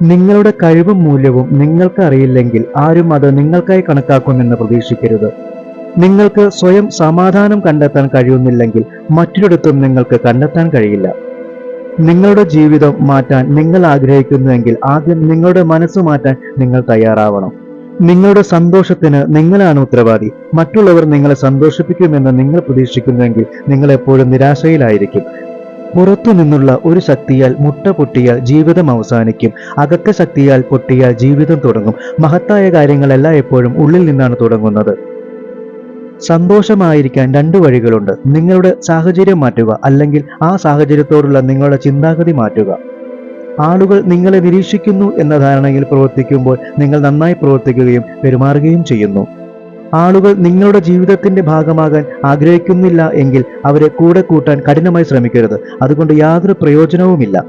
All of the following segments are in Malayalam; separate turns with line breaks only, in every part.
നിങ്ങളുടെ കഴിവും മൂല്യവും നിങ്ങൾക്ക് അറിയില്ലെങ്കിൽ ആരും അത് നിങ്ങൾക്കായി കണക്കാക്കുമെന്ന് പ്രതീക്ഷിക്കരുത്. നിങ്ങൾക്ക് സ്വയം സമാധാനം കണ്ടെത്താൻ കഴിയുന്നില്ലെങ്കിൽ മറ്റൊരിടത്തും നിങ്ങൾക്ക് കണ്ടെത്താൻ കഴിയില്ല. നിങ്ങളുടെ ജീവിതം മാറ്റാൻ നിങ്ങൾ ആഗ്രഹിക്കുന്നുവെങ്കിൽ ആദ്യം നിങ്ങളുടെ മനസ്സ് മാറ്റാൻ നിങ്ങൾ തയ്യാറാവണം. നിങ്ങളുടെ സന്തോഷത്തിന് നിങ്ങളാണ് ഉത്തരവാദി. മറ്റുള്ളവർ നിങ്ങളെ സന്തോഷിപ്പിക്കുമെന്ന് നിങ്ങൾ പ്രതീക്ഷിക്കുന്നുവെങ്കിൽ നിങ്ങൾ എപ്പോഴും നിരാശയിലായിരിക്കും. പുറത്തു നിന്നുള്ള ഒരു ശക്തിയാൽ മുട്ട പൊട്ടിയാൽ ജീവിതം അവസാനിക്കും. അകത്തെ ശക്തിയാൽ പൊട്ടിയാൽ ജീവിതം തുടങ്ങും. മഹത്തായ കാര്യങ്ങളെല്ലാം എപ്പോഴും ഉള്ളിൽ നിന്നാണ് തുടങ്ങുന്നത്. സന്തോഷമായിരിക്കാൻ രണ്ട് വഴികളുണ്ട്. നിങ്ങളുടെ സാഹചര്യം മാറ്റുക, അല്ലെങ്കിൽ ആ സാഹചര്യത്തോടുള്ള നിങ്ങളുടെ ചിന്താഗതി മാറ്റുക. ആളുകൾ നിങ്ങളെ നിരീക്ഷിക്കുന്നു എന്ന ധാരണയിൽ പ്രവർത്തിക്കുമ്പോൾ നിങ്ങൾ നന്നായി പ്രവർത്തിക്കുകയും പെരുമാറുകയും ചെയ്യുന്നു. ആളുകൾ നിങ്ങളുടെ ജീവിതത്തിന്റെ ഭാഗമാകാൻ ആഗ്രഹിക്കുന്നില്ല എങ്കിൽ അവരെ കൂടെ കൂട്ടാൻ കഠിനമായി ശ്രമിക്കരുത്. അതുകൊണ്ട് യാതൊരു പ്രയോജനവുമില്ല.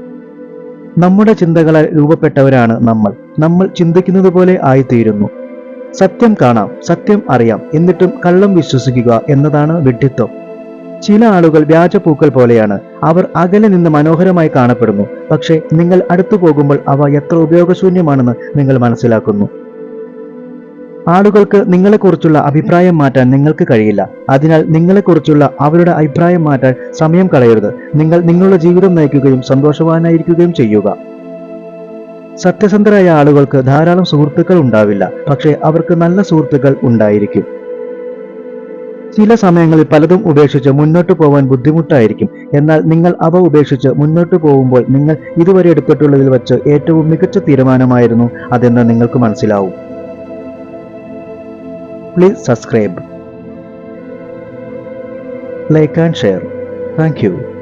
നമ്മുടെ ചിന്തകളാൽ രൂപപ്പെട്ടവരാണ് നമ്മൾ. നമ്മൾ ചിന്തിക്കുന്നത് പോലെ ആയിത്തീരുന്നു. സത്യം കാണാം, സത്യം അറിയാം, എന്നിട്ടും കള്ളം വിശ്വസിക്കുക എന്നതാണ് വിഡ്ഢിത്തം. ചില ആളുകൾ വ്യാജപൂക്കൾ പോലെയാണ്. അവർ അകലെ നിന്ന് മനോഹരമായി കാണപ്പെടുന്നു, പക്ഷേ നിങ്ങൾ അടുത്തു പോകുമ്പോൾ അവ എത്ര ഉപയോഗശൂന്യമാണെന്ന് നിങ്ങൾ മനസ്സിലാക്കുന്നു. ആളുകൾക്ക് നിങ്ങളെക്കുറിച്ചുള്ള അഭിപ്രായം മാറ്റാൻ നിങ്ങൾക്ക് കഴിയില്ല. അതിനാൽ നിങ്ങളെക്കുറിച്ചുള്ള അവരുടെ അഭിപ്രായം മാറ്റാൻ സമയം കളയരുത്. നിങ്ങൾ നിങ്ങളുടെ ജീവിതം നയിക്കുകയും സന്തോഷവാനായിരിക്കുകയും ചെയ്യുക. സത്യസന്ധരായ ആളുകൾക്ക് ധാരാളം സുഹൃത്തുക്കൾ ഉണ്ടാവില്ല, പക്ഷേ അവർക്ക് നല്ല സുഹൃത്തുക്കൾ ഉണ്ടായിരിക്കും. ചില സമയങ്ങളിൽ പലതും ഉപേക്ഷിച്ച് മുന്നോട്ട് പോകാൻ ബുദ്ധിമുട്ടായിരിക്കും. എന്നാൽ നിങ്ങൾ അവ ഉപേക്ഷിച്ച് മുന്നോട്ട് പോകുമ്പോൾ നിങ്ങൾ ഇതുവരെ എടുത്തിട്ടുള്ളതിൽ വച്ച് ഏറ്റവും മികച്ച തീരുമാനമായിരുന്നു അതെന്ന് നിങ്ങൾക്ക് മനസ്സിലാവും. Please subscribe, like and share. Thank you.